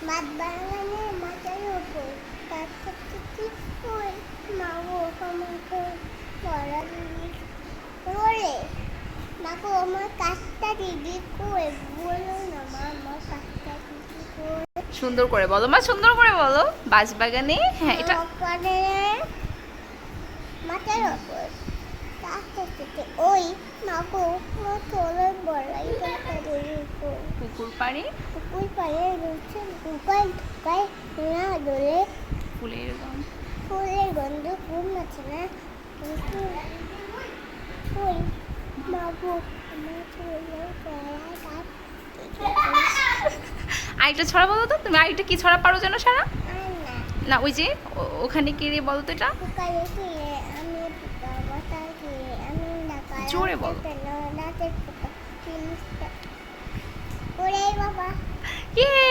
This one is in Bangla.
ভাত বাগানে মাথার উপর তার থেকে কি ওই মা গো আমাকে পড়া দিদি ওরে মা গো আমার কাজটা দিদি কই বলো না মা আমার কাজটা দিদি কই সুন্দর করে বলো মা, সুন্দর করে বলো। বাঁশবাগানে, হ্যাঁ এটা ওখানে মাথার উপর তার থেকে ওই মা গো আমার তোলে বড়াই কথা দিদি কই পুকুর পাড়ে পুকুর পাড়ে রয়েছে ঢুকাই ঢুকাই না দোলে ফুলের গন্ধ। ফুলের গন্ধ ফুল আছে না ফুল বাবু আমার ফুলের গলায় গাছ আরেকটা ছড়া বলো তো, তুমি আরেকটা কি ছড়া পারো যেন সারা? আর না না ওই যে ওখানে কি রে বলো তো এটা। ফুকারে ফিরে আমি ফুকা বাতাস ফিরে আমি ডাকা জোরে বল। রাতের ফুকা জিনিসটা ওরে বাবা ইয়ে,